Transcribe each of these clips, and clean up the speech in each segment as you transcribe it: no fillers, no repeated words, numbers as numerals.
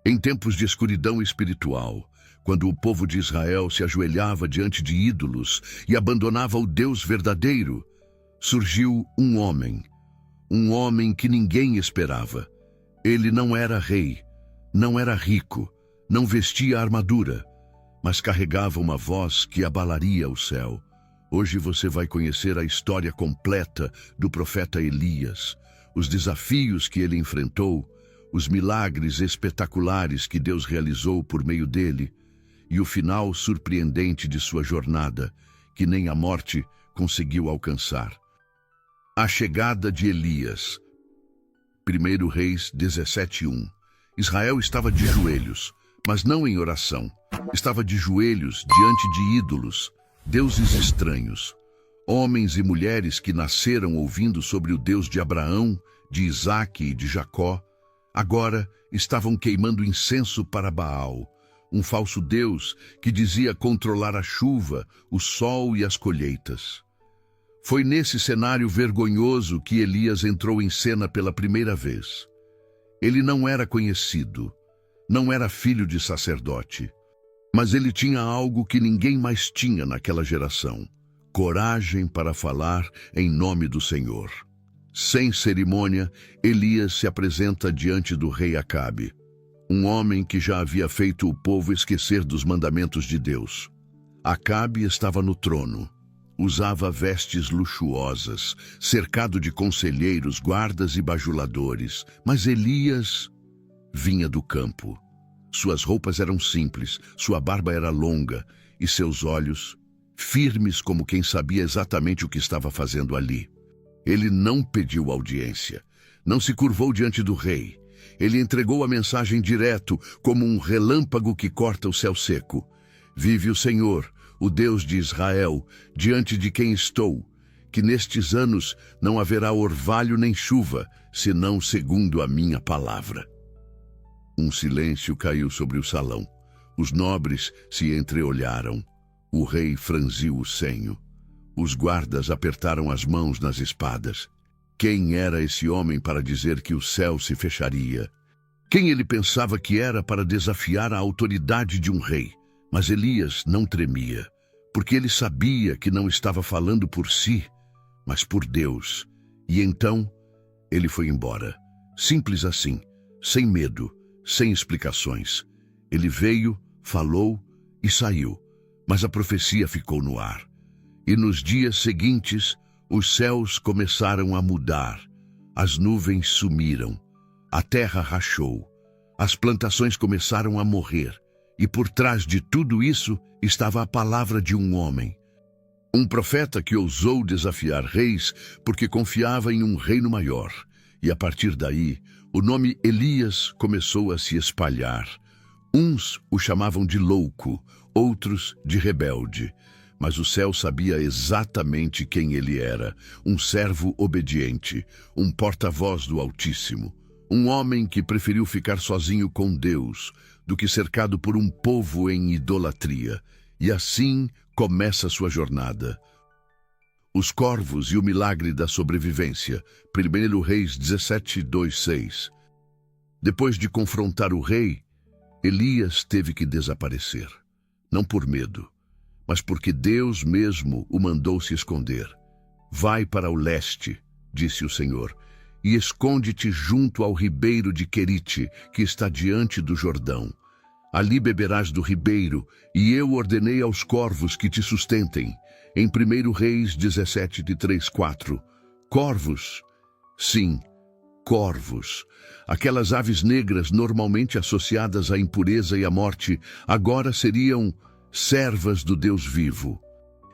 Em tempos de escuridão espiritual, quando o povo de Israel se ajoelhava diante de ídolos e abandonava o Deus verdadeiro, surgiu um homem que ninguém esperava. Ele não era rei, não era rico, não vestia armadura, mas carregava uma voz que abalaria o céu. Hoje você vai conhecer a história completa do profeta Elias, os desafios que ele enfrentou, os milagres espetaculares que Deus realizou por meio dele e o final surpreendente de sua jornada, que nem a morte conseguiu alcançar. A chegada de Elias. 1 Reis 17:1. Israel estava de joelhos, mas não em oração. Estava de joelhos diante de ídolos, deuses estranhos. Homens e mulheres que nasceram ouvindo sobre o Deus de Abraão, de Isaque e de Jacó, agora estavam queimando incenso para Baal, um falso deus que dizia controlar a chuva, o sol e as colheitas. Foi nesse cenário vergonhoso que Elias entrou em cena pela primeira vez. Ele não era conhecido, não era filho de sacerdote, mas ele tinha algo que ninguém mais tinha naquela geração: coragem para falar em nome do Senhor. Sem cerimônia, Elias se apresenta diante do rei Acabe, um homem que já havia feito o povo esquecer dos mandamentos de Deus. Acabe estava no trono. Usava vestes luxuosas, cercado de conselheiros, guardas e bajuladores. Mas Elias vinha do campo. Suas roupas eram simples, sua barba era longa e seus olhos firmes como quem sabia exatamente o que estava fazendo ali. Ele não pediu audiência, não se curvou diante do rei. Ele entregou a mensagem direto, como um relâmpago que corta o céu seco. Vive o Senhor, o Deus de Israel, diante de quem estou, que nestes anos não haverá orvalho nem chuva, senão segundo a minha palavra. Um silêncio caiu sobre o salão. Os nobres se entreolharam. O rei franziu o senho. Os guardas apertaram as mãos nas espadas. Quem era esse homem para dizer que o céu se fecharia? Quem ele pensava que era para desafiar a autoridade de um rei? Mas Elias não tremia, porque ele sabia que não estava falando por si, mas por Deus. E então, ele foi embora. Simples assim, sem medo, sem explicações. Ele veio, falou e saiu, mas a profecia ficou no ar. E nos dias seguintes, os céus começaram a mudar. As nuvens sumiram, a terra rachou, as plantações começaram a morrer. E por trás de tudo isso estava a palavra de um homem. Um profeta que ousou desafiar reis porque confiava em um reino maior. E a partir daí, o nome Elias começou a se espalhar. Uns o chamavam de louco, outros de rebelde. Mas o céu sabia exatamente quem ele era: um servo obediente, um porta-voz do Altíssimo. Um homem que preferiu ficar sozinho com Deus do que cercado por um povo em idolatria. E assim começa sua jornada. Os corvos e o milagre da sobrevivência. 1 Reis 17:2-6. Depois de confrontar o rei, Elias teve que desaparecer. Não por medo, mas porque Deus mesmo o mandou se esconder. Vai para o leste, disse o Senhor, e esconde-te junto ao ribeiro de Querite, que está diante do Jordão. Ali beberás do ribeiro, e eu ordenei aos corvos que te sustentem. Em 1 Reis 17:3-4. Corvos? Sim, corvos. Aquelas aves negras normalmente associadas à impureza e à morte, agora seriam servas do Deus vivo.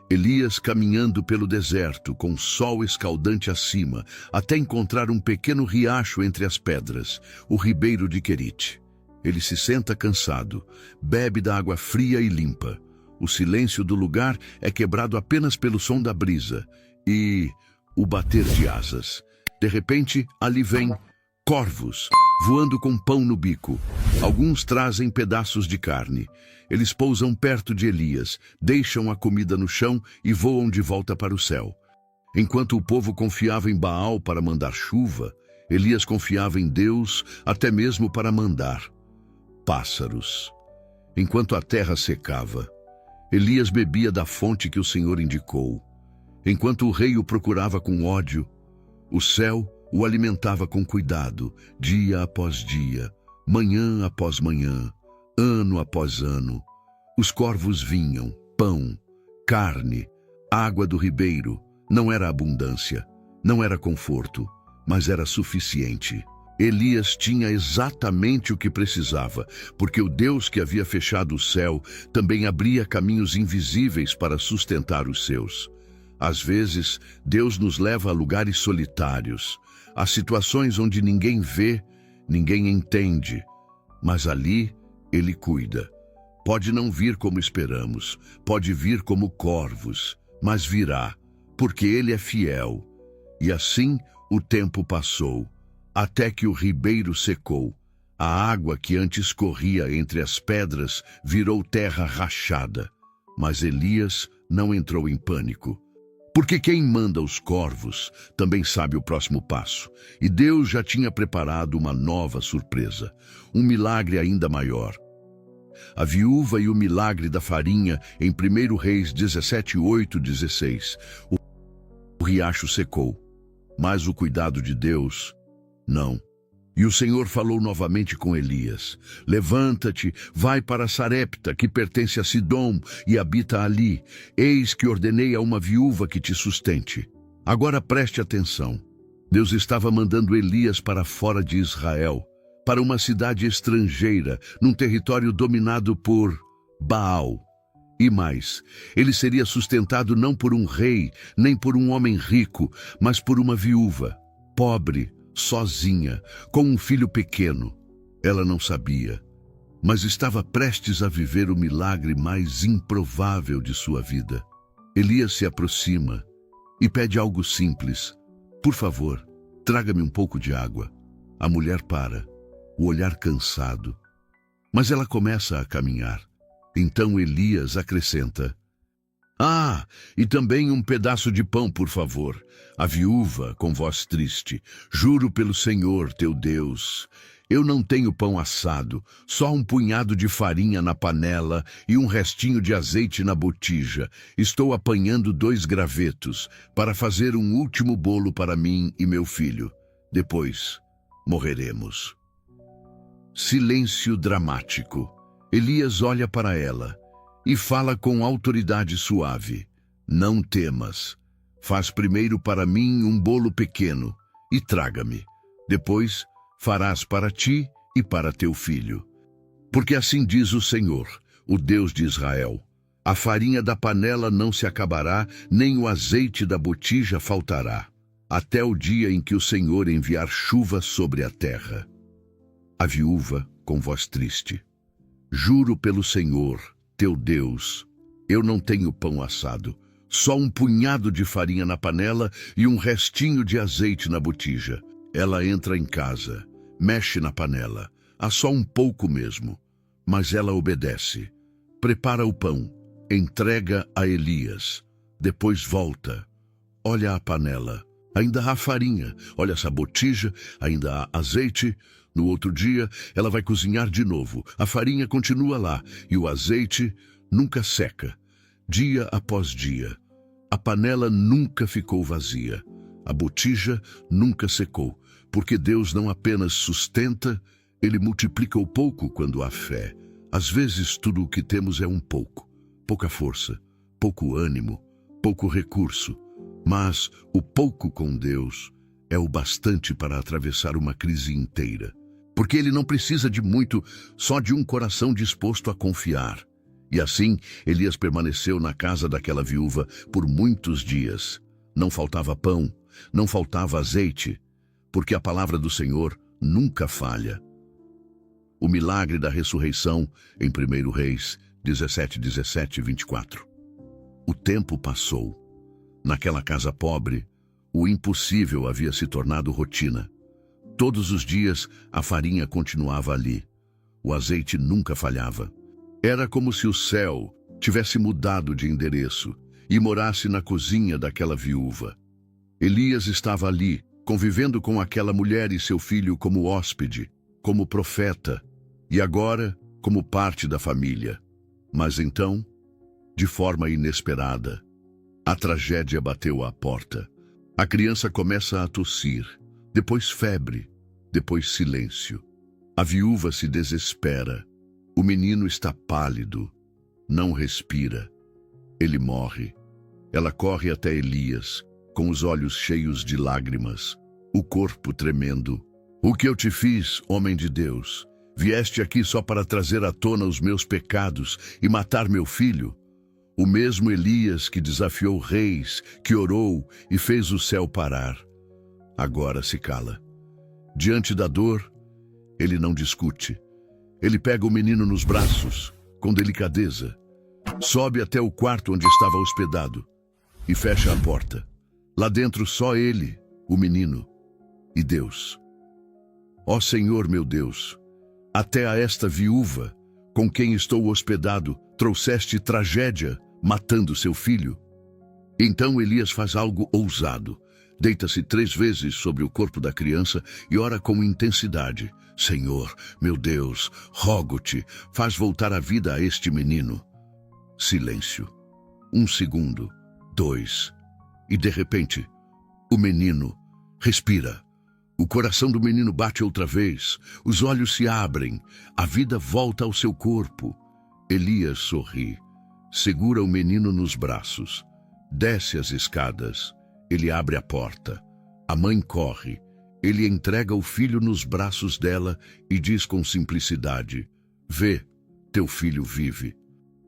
Elias caminhando pelo deserto, com o sol escaldante acima, até encontrar um pequeno riacho entre as pedras, o ribeiro de Querite. Ele se senta cansado, bebe da água fria e limpa. O silêncio do lugar é quebrado apenas pelo som da brisa e o bater de asas. De repente, ali vem corvos, voando com pão no bico. Alguns trazem pedaços de carne. Eles pousam perto de Elias, deixam a comida no chão e voam de volta para o céu. Enquanto o povo confiava em Baal para mandar chuva, Elias confiava em Deus até mesmo para mandar pássaros. Enquanto a terra secava, Elias bebia da fonte que o Senhor indicou. Enquanto o rei o procurava com ódio, o céu o alimentava com cuidado, dia após dia, manhã após manhã, ano após ano. Os corvos vinham, pão, carne, água do ribeiro. Não era abundância, não era conforto, mas era suficiente. Elias tinha exatamente o que precisava, porque o Deus que havia fechado o céu também abria caminhos invisíveis para sustentar os seus. Às vezes, Deus nos leva a lugares solitários, a situações onde ninguém vê, ninguém entende, mas ali Ele cuida. Pode não vir como esperamos, pode vir como corvos, mas virá, porque Ele é fiel. E assim o tempo passou, até que o ribeiro secou. A água que antes corria entre as pedras virou terra rachada. Mas Elias não entrou em pânico. Porque quem manda os corvos também sabe o próximo passo. E Deus já tinha preparado uma nova surpresa, um milagre ainda maior. A viúva e o milagre da farinha em 1 Reis 17:8-16. O riacho secou, mas o cuidado de Deus, não. E o Senhor falou novamente com Elias: levanta-te, vai para Sarepta, que pertence a Sidom, e habita ali. Eis que ordenei a uma viúva que te sustente. Agora preste atenção. Deus estava mandando Elias para fora de Israel, para uma cidade estrangeira, num território dominado por Baal. E mais, ele seria sustentado não por um rei, nem por um homem rico, mas por uma viúva, pobre, sozinha, com um filho pequeno. Ela não sabia, mas estava prestes a viver o milagre mais improvável de sua vida. Elias se aproxima e pede algo simples: por favor, traga-me um pouco de água. A mulher para, o olhar cansado, mas ela começa a caminhar. Então Elias acrescenta: e também um pedaço de pão, por favor. A viúva, com voz triste: juro pelo Senhor, teu Deus, eu não tenho pão assado, só um punhado de farinha na panela e um restinho de azeite na botija. Estou apanhando 2 gravetos para fazer um último bolo para mim e meu filho. Depois, morreremos. Silêncio dramático. Elias olha para ela e fala com autoridade suave: não temas. Faz primeiro para mim um bolo pequeno e traga-me. Depois farás para ti e para teu filho. Porque assim diz o Senhor, o Deus de Israel: a farinha da panela não se acabará, nem o azeite da botija faltará, até o dia em que o Senhor enviar chuva sobre a terra. A viúva, com voz triste: juro pelo Senhor, teu Deus, eu não tenho pão assado, só um punhado de farinha na panela e um restinho de azeite na botija. Ela entra em casa, mexe na panela, há só um pouco mesmo, mas ela obedece. Prepara o pão, entrega a Elias, depois volta. Olha a panela, ainda há farinha. Olha essa botija, ainda há azeite. No outro dia, ela vai cozinhar de novo. A farinha continua lá e o azeite nunca seca. Dia após dia, a panela nunca ficou vazia. A botija nunca secou, porque Deus não apenas sustenta, Ele multiplica o pouco quando há fé. Às vezes, tudo o que temos é um pouco. Pouca força, pouco ânimo, pouco recurso. Mas o pouco com Deus é o bastante para atravessar uma crise inteira. Porque Ele não precisa de muito, só de um coração disposto a confiar. E assim, Elias permaneceu na casa daquela viúva por muitos dias. Não faltava pão, não faltava azeite, porque a palavra do Senhor nunca falha. O milagre da ressurreição em 1 Reis 17:17-24. O tempo passou. Naquela casa pobre, o impossível havia se tornado rotina. Todos os dias a farinha continuava ali. O azeite nunca falhava. Era como se o céu tivesse mudado de endereço e morasse na cozinha daquela viúva. Elias estava ali, convivendo com aquela mulher e seu filho como hóspede, como profeta. e agora como parte da família. Mas então, de forma inesperada, a tragédia bateu à porta. A criança começa a tossir, depois febre, depois silêncio. A viúva se desespera. O menino está pálido, não respira. Ele morre. Ela corre até Elias, com os olhos cheios de lágrimas, o corpo tremendo. O que eu te fiz, homem de Deus? Vieste aqui só para trazer à tona os meus pecados e matar meu filho? O mesmo Elias que desafiou reis, que orou e fez o céu parar. Agora se cala. Diante da dor, ele não discute. Ele pega o menino nos braços, com delicadeza, sobe até o quarto onde estava hospedado e fecha a porta. Lá dentro só ele, o menino e Deus. Ó Senhor meu Deus, até a esta viúva, com quem estou hospedado, trouxeste tragédia, matando seu filho. Então Elias faz algo ousado. Deita-se 3 vezes sobre o corpo da criança e ora com intensidade. Senhor, meu Deus, rogo-te, faz voltar a vida a este menino. Silêncio. 1 segundo, 2. E de repente, o menino respira. O coração do menino bate outra vez, os olhos se abrem, a vida volta ao seu corpo. Elias sorri, segura o menino nos braços, desce as escadas, ele abre a porta. A mãe corre, ele entrega o filho nos braços dela e diz com simplicidade: vê, teu filho vive.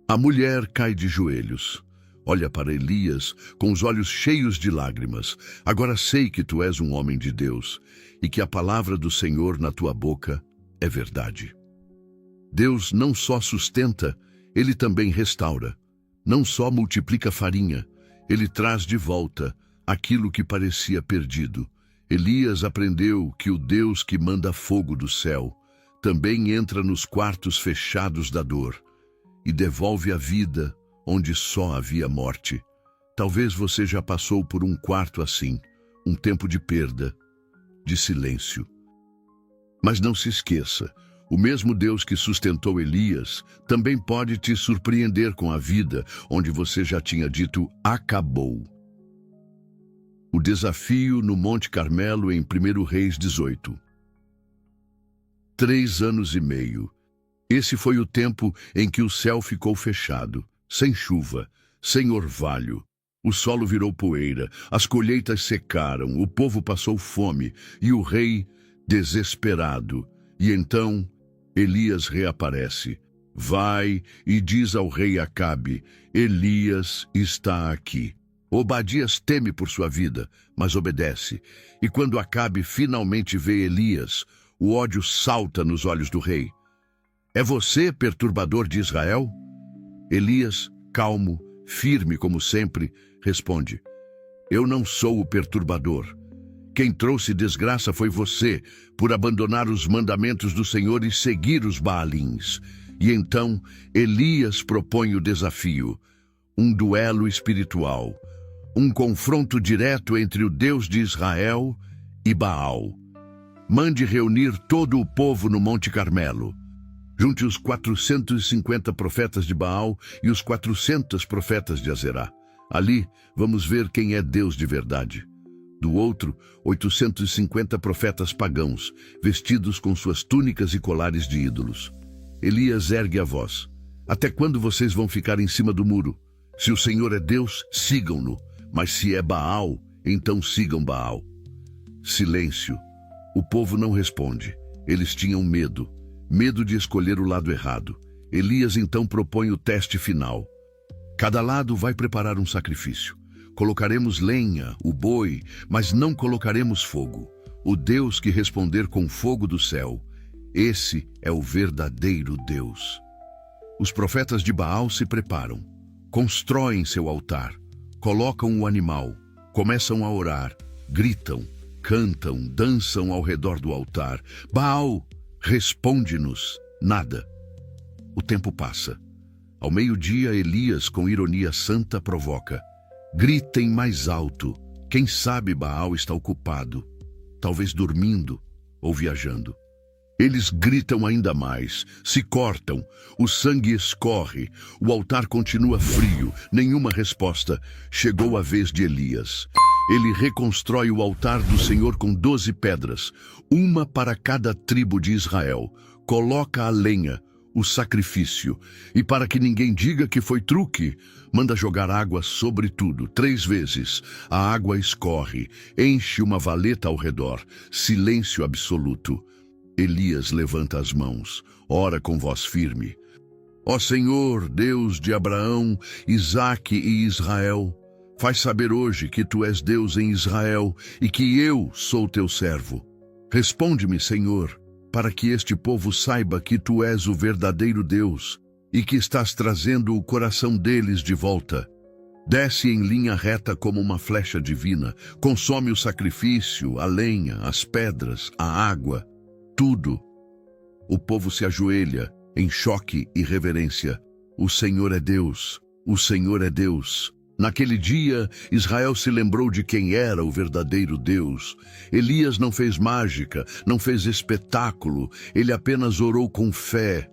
A mulher cai de joelhos. Olha para Elias com os olhos cheios de lágrimas. Agora sei que tu és um homem de Deus e que a palavra do Senhor na tua boca é verdade. Deus não só sustenta, Ele também restaura. Não só multiplica farinha, Ele traz de volta aquilo que parecia perdido. Elias aprendeu que o Deus que manda fogo do céu também entra nos quartos fechados da dor e devolve a vida onde só havia morte. Talvez você já passou por um quarto assim, um tempo de perda, de silêncio. Mas não se esqueça, o mesmo Deus que sustentou Elias também pode te surpreender com a vida onde você já tinha dito acabou. O desafio no Monte Carmelo em 1 Reis 18. 3 anos e meio. Esse foi o tempo em que o céu ficou fechado, sem chuva, sem orvalho. O solo virou poeira, as colheitas secaram, o povo passou fome e o rei desesperado. E então Elias reaparece. Vai e diz ao rei Acabe: Elias está aqui. Obadias teme por sua vida, mas obedece. E quando Acabe finalmente vê Elias, o ódio salta nos olhos do rei. É você, perturbador de Israel? Elias, calmo, firme como sempre, responde: eu não sou o perturbador. Quem trouxe desgraça foi você, por abandonar os mandamentos do Senhor e seguir os Baalins. E então Elias propõe o desafio, um duelo espiritual, um confronto direto entre o Deus de Israel e Baal. Mande reunir todo o povo no Monte Carmelo. Junte os 450 profetas de Baal e os 400 profetas de Azerá. Ali vamos ver quem é Deus de verdade. Do outro, 850 profetas pagãos, vestidos com suas túnicas e colares de ídolos. Elias ergue a voz: até quando vocês vão ficar em cima do muro? Se o Senhor é Deus, sigam-no. Mas se é Baal, então sigam Baal. Silêncio. O povo não responde. Eles tinham medo. Medo de escolher o lado errado. Elias então propõe o teste final. Cada lado vai preparar um sacrifício. Colocaremos lenha, o boi, mas não colocaremos fogo. O Deus que responder com fogo do céu, esse é o verdadeiro Deus. Os profetas de Baal se preparam, constroem seu altar, colocam o animal, começam a orar, gritam, cantam, dançam ao redor do altar. Baal, responde-nos. Nada. O tempo passa. Ao meio-dia, Elias, com ironia santa, provoca: gritem mais alto. Quem sabe Baal está ocupado, talvez dormindo ou viajando. Eles gritam ainda mais, se cortam, o sangue escorre, o altar continua frio, nenhuma resposta. Chegou a vez de Elias. Ele reconstrói o altar do Senhor com 12 pedras, uma para cada tribo de Israel. Coloca a lenha, o sacrifício, e para que ninguém diga que foi truque, manda jogar água sobre tudo, 3 vezes. A água escorre, enche uma valeta ao redor, silêncio absoluto. Elias levanta as mãos, ora com voz firme. Ó Senhor, Deus de Abraão, Isaque e Israel, faz saber hoje que tu és Deus em Israel e que eu sou teu servo. Responde-me, Senhor, para que este povo saiba que tu és o verdadeiro Deus e que estás trazendo o coração deles de volta. Desce em linha reta como uma flecha divina, consome o sacrifício, a lenha, as pedras, a água, tudo. O povo se ajoelha em choque e reverência. O Senhor é Deus, o Senhor é Deus. Naquele dia, Israel se lembrou de quem era o verdadeiro Deus. Elias não fez mágica, não fez espetáculo, ele apenas orou com fé.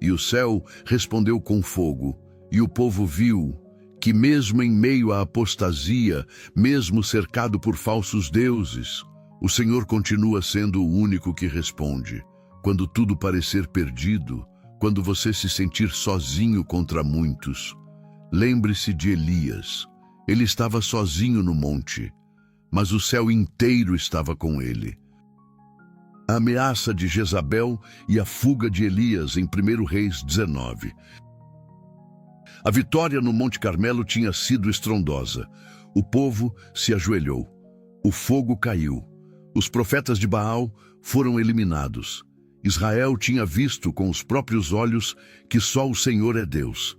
E o céu respondeu com fogo. E o povo viu que mesmo em meio à apostasia, mesmo cercado por falsos deuses, o Senhor continua sendo o único que responde. Quando tudo parecer perdido, quando você se sentir sozinho contra muitos, lembre-se de Elias. Ele estava sozinho no monte, mas o céu inteiro estava com ele. A ameaça de Jezabel e a fuga de Elias em 1 Reis 19. A vitória no Monte Carmelo tinha sido estrondosa. O povo se ajoelhou. O fogo caiu. Os profetas de Baal foram eliminados. Israel tinha visto com os próprios olhos que só o Senhor é Deus.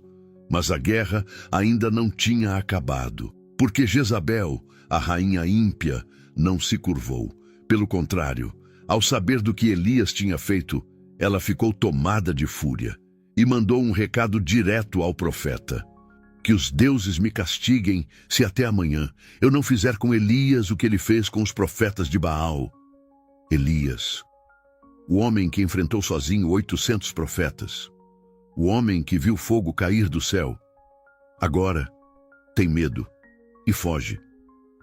Mas a guerra ainda não tinha acabado, porque Jezabel, a rainha ímpia, não se curvou. Pelo contrário, ao saber do que Elias tinha feito, ela ficou tomada de fúria e mandou um recado direto ao profeta. Que os deuses me castiguem se até amanhã eu não fizer com Elias o que ele fez com os profetas de Baal. Elias, o homem que enfrentou sozinho 800 profetas, o homem que viu fogo cair do céu, agora tem medo e foge.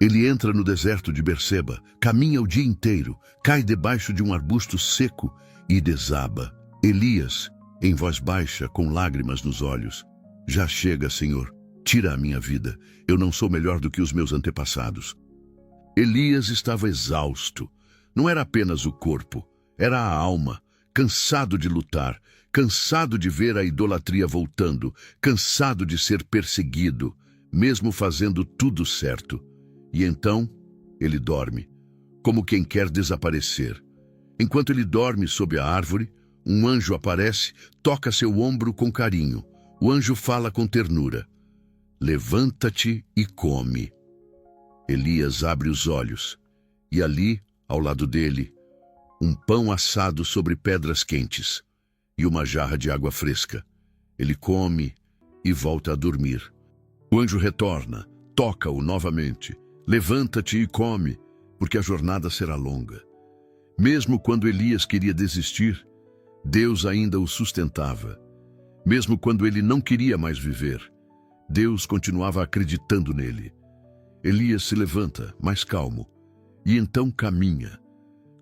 Ele entra no deserto de Berseba, caminha o dia inteiro, cai debaixo de um arbusto seco e desaba. Elias, em voz baixa, com lágrimas nos olhos: já chega, Senhor, tira a minha vida, eu não sou melhor do que os meus antepassados. Elias estava exausto. Não era apenas o corpo, era a alma, cansado de lutar, cansado de ver a idolatria voltando, cansado de ser perseguido, mesmo fazendo tudo certo. E então, ele dorme, como quem quer desaparecer. Enquanto ele dorme sob a árvore, um anjo aparece, toca seu ombro com carinho. O anjo fala com ternura: levanta-te e come. Elias abre os olhos, e ali, ao lado dele, um pão assado sobre pedras quentes e uma jarra de água fresca. Ele come e volta a dormir. O anjo retorna, toca-o novamente: levanta-te e come, porque a jornada será longa. Mesmo quando Elias queria desistir, Deus ainda o sustentava. Mesmo quando ele não queria mais viver, Deus continuava acreditando nele. Elias se levanta, mais calmo, e então caminha.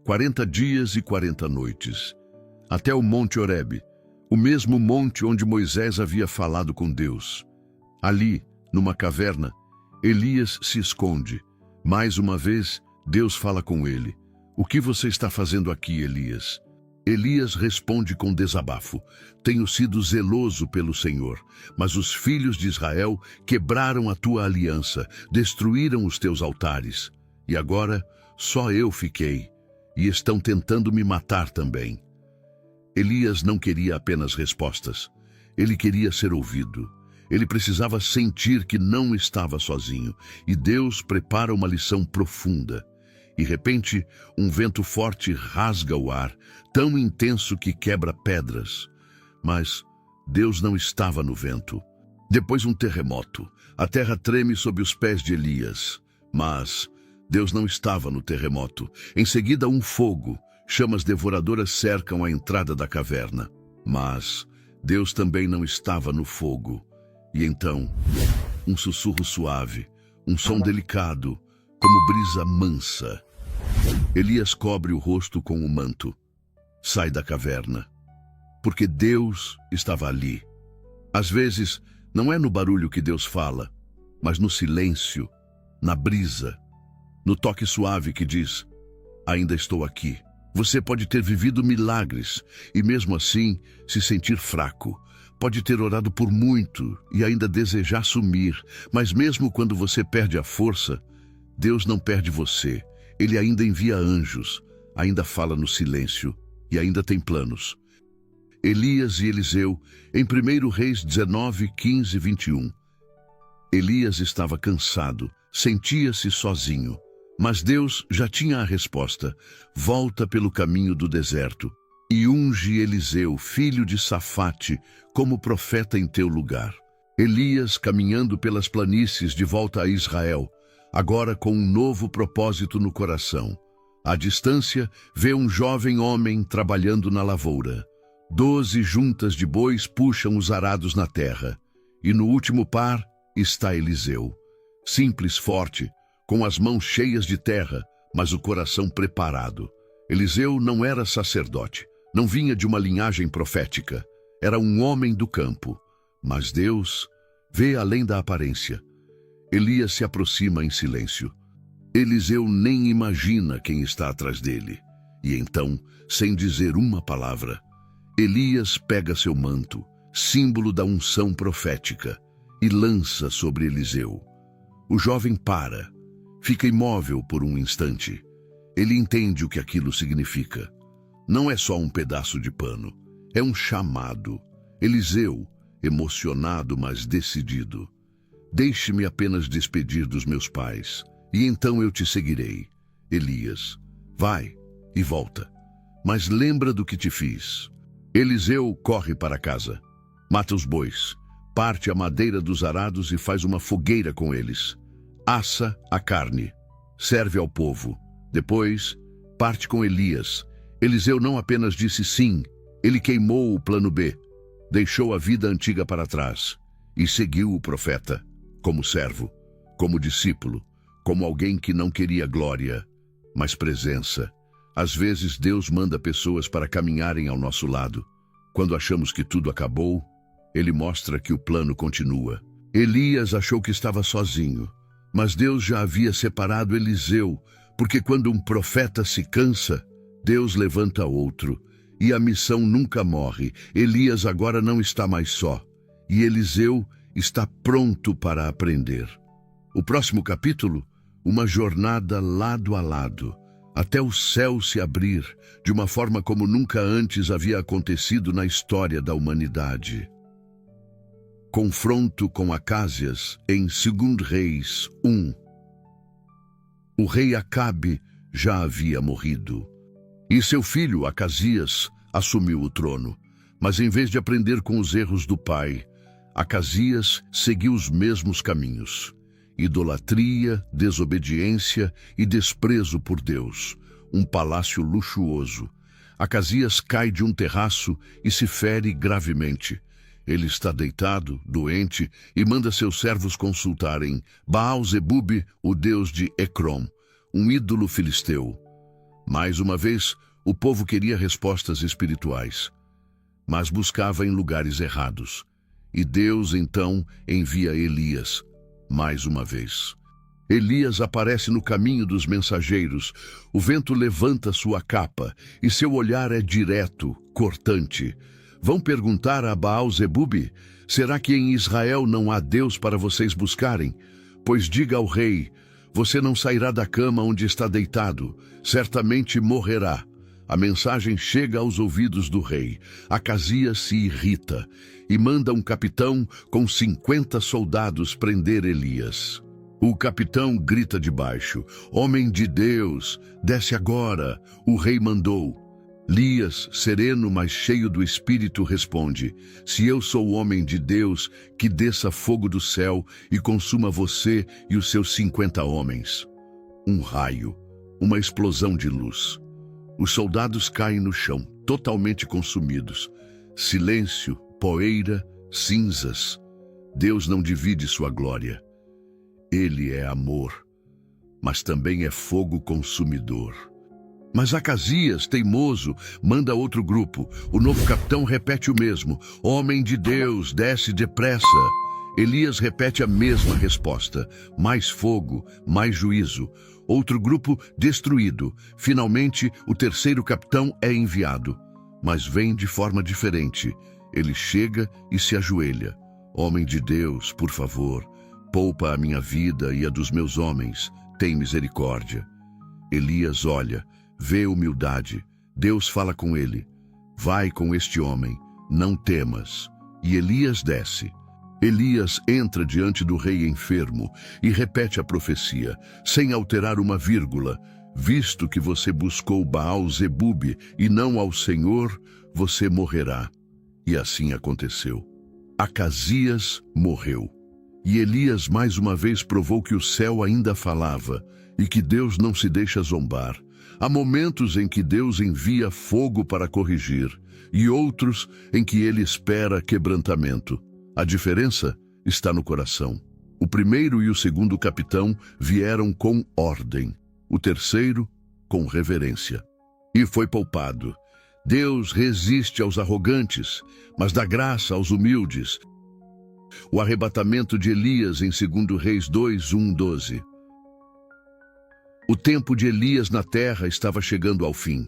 40 dias e 40 noites, até o Monte Horebe, o mesmo monte onde Moisés havia falado com Deus. Ali, numa caverna, Elias se esconde. Mais uma vez, Deus fala com ele: o que você está fazendo aqui, Elias? Elias responde com desabafo: tenho sido zeloso pelo Senhor, mas os filhos de Israel quebraram a tua aliança, destruíram os teus altares. E agora só eu fiquei, e estão tentando me matar também. Elias não queria apenas respostas, ele queria ser ouvido. Ele precisava sentir que não estava sozinho, e Deus prepara uma lição profunda. De repente, um vento forte rasga o ar, tão intenso que quebra pedras. Mas Deus não estava no vento. Depois um terremoto. A terra treme sob os pés de Elias. Mas Deus não estava no terremoto. Em seguida, um fogo. Chamas devoradoras cercam a entrada da caverna. Mas Deus também não estava no fogo. E então, um sussurro suave, um som delicado, como brisa mansa. Elias cobre o rosto com o manto. Sai da caverna. Porque Deus estava ali. Às vezes, não é no barulho que Deus fala, mas no silêncio, na brisa, no toque suave que diz: ainda estou aqui. Você pode ter vivido milagres e mesmo assim se sentir fraco. Pode ter orado por muito e ainda desejar sumir, mas mesmo quando você perde a força, Deus não perde você. Ele ainda envia anjos, ainda fala no silêncio e ainda tem planos. Elias e Eliseu, em 1 Reis 19, 15 e 21. Elias estava cansado, sentia-se sozinho. Mas Deus já tinha a resposta. Volta pelo caminho do deserto e unge Eliseu, filho de Safate, como profeta em teu lugar. Elias caminhando pelas planícies de volta a Israel, agora com um novo propósito no coração. À distância, vê um jovem homem trabalhando na lavoura. 12 juntas de bois puxam os arados na terra. E no último par está Eliseu. Simples, forte, com as mãos cheias de terra, mas o coração preparado. Eliseu não era sacerdote, não vinha de uma linhagem profética. Era um homem do campo. Mas Deus vê além da aparência. Elias se aproxima em silêncio. Eliseu nem imagina quem está atrás dele. E então, sem dizer uma palavra, Elias pega seu manto, símbolo da unção profética, e lança sobre Eliseu. O jovem para. Fica imóvel por um instante. Ele entende o que aquilo significa. Não é só um pedaço de pano. É um chamado. Eliseu, emocionado, mas decidido. Deixe-me apenas despedir dos meus pais, e então eu te seguirei. Elias, vai e volta. Mas lembra do que te fiz. Eliseu corre para casa. Mata os bois. Parte a madeira dos arados e faz uma fogueira com eles. Assa a carne, serve ao povo. Depois, parte com Elias. Eliseu não apenas disse sim, ele queimou o plano B, deixou a vida antiga para trás e seguiu o profeta, como servo, como discípulo, como alguém que não queria glória, mas presença. Às vezes Deus manda pessoas para caminharem ao nosso lado. Quando achamos que tudo acabou, Ele mostra que o plano continua. Elias achou que estava sozinho. Mas Deus já havia separado Eliseu, porque quando um profeta se cansa, Deus levanta outro, e a missão nunca morre. Elias agora não está mais só, e Eliseu está pronto para aprender. O próximo capítulo, uma jornada lado a lado, até o céu se abrir, de uma forma como nunca antes havia acontecido na história da humanidade. Confronto com Acázias em 2 Reis 1. O rei Acabe já havia morrido, e seu filho Acasias assumiu o trono. Mas em vez de aprender com os erros do pai, Acasias seguiu os mesmos caminhos. Idolatria, desobediência e desprezo por Deus. Um palácio luxuoso. Acasias cai de um terraço e se fere gravemente. Ele está deitado, doente, e manda seus servos consultarem Baal-Zebub, o deus de Ecrom, um ídolo filisteu. Mais uma vez, o povo queria respostas espirituais, mas buscava em lugares errados. E Deus, então, envia Elias, mais uma vez. Elias aparece no caminho dos mensageiros. O vento levanta sua capa, e seu olhar é direto, cortante. Vão perguntar a Baal-Zebub: será que em Israel não há Deus para vocês buscarem? Pois diga ao rei: você não sairá da cama onde está deitado, certamente morrerá. A mensagem chega aos ouvidos do rei. Acasias se irrita e manda um capitão com 50 soldados prender Elias. O capitão grita de baixo: homem de Deus, desce agora. O rei mandou. Elias, sereno, mas cheio do Espírito, responde: se eu sou o homem de Deus, que desça fogo do céu e consuma você e os seus 50 homens. Um raio, uma explosão de luz. Os soldados caem no chão, totalmente consumidos. Silêncio, poeira, cinzas. Deus não divide sua glória. Ele é amor, mas também é fogo consumidor. Mas Acasias, teimoso, manda outro grupo. O novo capitão repete o mesmo. Homem de Deus, desce depressa. Elias repete a mesma resposta. Mais fogo, mais juízo. Outro grupo destruído. Finalmente, o terceiro capitão é enviado. Mas vem de forma diferente. Ele chega e se ajoelha. Homem de Deus, por favor, poupa a minha vida e a dos meus homens. Tem misericórdia. Elias olha, vê humildade. Deus fala com ele. Vai com este homem, não temas. E Elias desce. Elias entra diante do rei enfermo e repete a profecia, sem alterar uma vírgula. Visto que você buscou Baal-zebube e não ao Senhor, você morrerá. E assim aconteceu. Acasias morreu. E Elias mais uma vez provou que o céu ainda falava e que Deus não se deixa zombar. Há momentos em que Deus envia fogo para corrigir e outros em que ele espera quebrantamento. A diferença está no coração. O primeiro e o segundo capitão vieram com ordem, o terceiro com reverência. E foi poupado. Deus resiste aos arrogantes, mas dá graça aos humildes. O arrebatamento de Elias em 2 Reis 2, 1, 12. O tempo de Elias na terra estava chegando ao fim,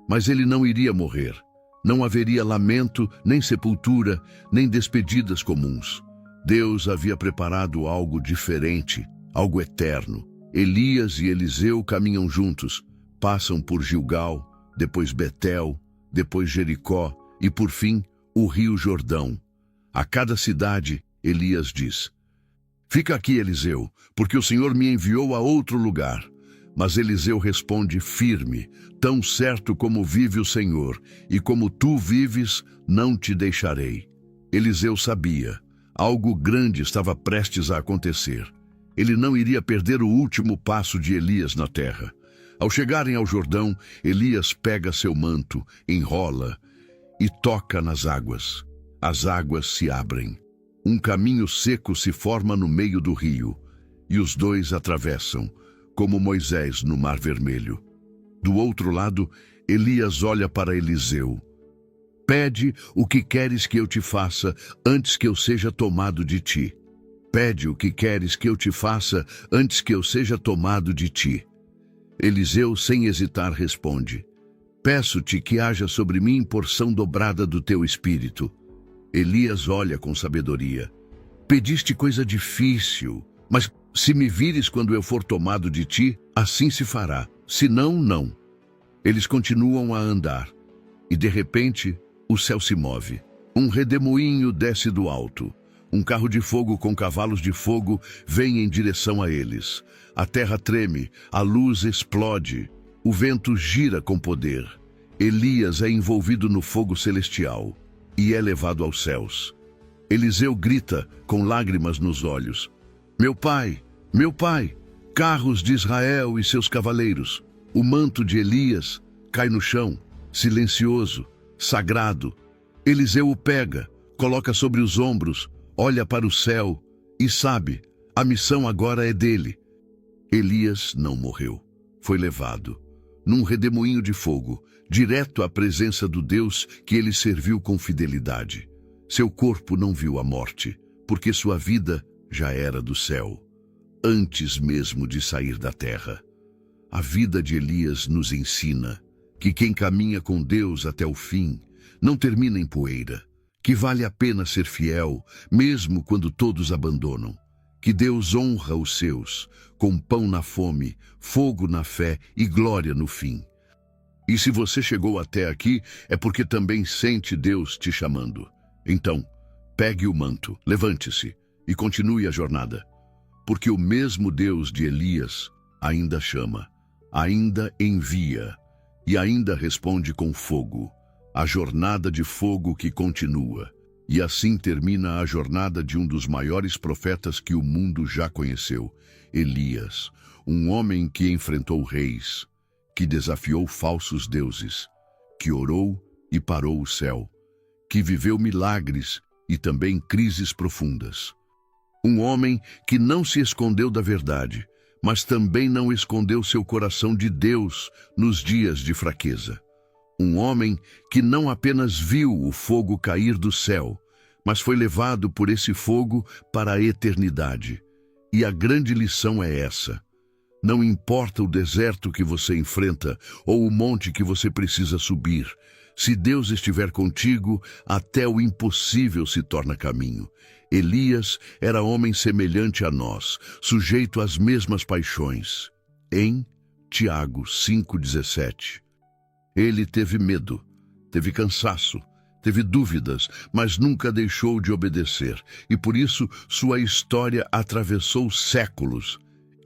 mas ele não iria morrer. Não haveria lamento, nem sepultura, nem despedidas comuns. Deus havia preparado algo diferente, algo eterno. Elias e Eliseu caminham juntos, passam por Gilgal, depois Betel, depois Jericó e, por fim, o rio Jordão. A cada cidade, Elias diz: fica aqui, Eliseu, porque o Senhor me enviou a outro lugar. Mas Eliseu responde firme: tão certo como vive o Senhor, e como tu vives, não te deixarei. Eliseu sabia, algo grande estava prestes a acontecer. Ele não iria perder o último passo de Elias na terra. Ao chegarem ao Jordão, Elias pega seu manto, enrola e toca nas águas. As águas se abrem. Um caminho seco se forma no meio do rio, e os dois atravessam, como Moisés no Mar Vermelho. Do outro lado, Elias olha para Eliseu. Pede o que queres que eu te faça antes que eu seja tomado de ti. Pede o que queres que eu te faça antes que eu seja tomado de ti. Eliseu, sem hesitar, responde: peço-te que haja sobre mim porção dobrada do teu espírito. Elias olha com sabedoria. Pediste coisa difícil, mas se me vires quando eu for tomado de ti, assim se fará. Se não, não. Eles continuam a andar, e de repente o céu se move. Um redemoinho desce do alto. Um carro de fogo com cavalos de fogo vem em direção a eles. A terra treme, a luz explode, o vento gira com poder. Elias é envolvido no fogo celestial e é levado aos céus. Eliseu grita com lágrimas nos olhos: meu pai, carros de Israel e seus cavaleiros. O manto de Elias cai no chão, silencioso, sagrado. Eliseu o pega, coloca sobre os ombros, olha para o céu e sabe, a missão agora é dele. Elias não morreu. Foi levado, num redemoinho de fogo, direto à presença do Deus que ele serviu com fidelidade. Seu corpo não viu a morte, porque sua vida já era do céu, antes mesmo de sair da terra. A vida de Elias nos ensina que quem caminha com Deus até o fim não termina em poeira, que vale a pena ser fiel, mesmo quando todos abandonam, que Deus honra os seus, com pão na fome, fogo na fé e glória no fim. E se você chegou até aqui, é porque também sente Deus te chamando. Então, pegue o manto, levante-se e continue a jornada, porque o mesmo Deus de Elias ainda chama, ainda envia e ainda responde com fogo, a jornada de fogo que continua. E assim termina a jornada de um dos maiores profetas que o mundo já conheceu, Elias, um homem que enfrentou reis, que desafiou falsos deuses, que orou e parou o céu, que viveu milagres e também crises profundas. Um homem que não se escondeu da verdade, mas também não escondeu seu coração de Deus nos dias de fraqueza. Um homem que não apenas viu o fogo cair do céu, mas foi levado por esse fogo para a eternidade. E a grande lição é essa: não importa o deserto que você enfrenta ou o monte que você precisa subir, se Deus estiver contigo, até o impossível se torna caminho. Elias era homem semelhante a nós, sujeito às mesmas paixões. Em Tiago 5,17. Ele teve medo, teve cansaço, teve dúvidas, mas nunca deixou de obedecer. E por isso sua história atravessou séculos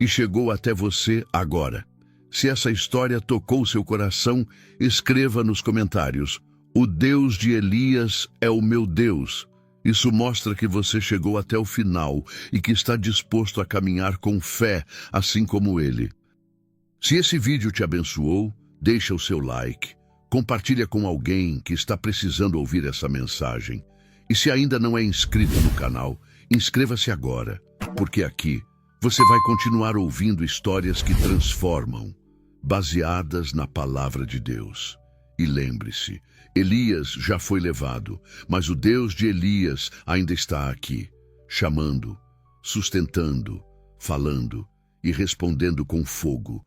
e chegou até você agora. Se essa história tocou seu coração, escreva nos comentários: "O Deus de Elias é o meu Deus." Isso mostra que você chegou até o final e que está disposto a caminhar com fé, assim como ele. Se esse vídeo te abençoou, deixa o seu like, compartilha com alguém que está precisando ouvir essa mensagem. E se ainda não é inscrito no canal, inscreva-se agora, porque aqui você vai continuar ouvindo histórias que transformam, baseadas na palavra de Deus. E lembre-se, Elias já foi levado, mas o Deus de Elias ainda está aqui, chamando, sustentando, falando e respondendo com fogo.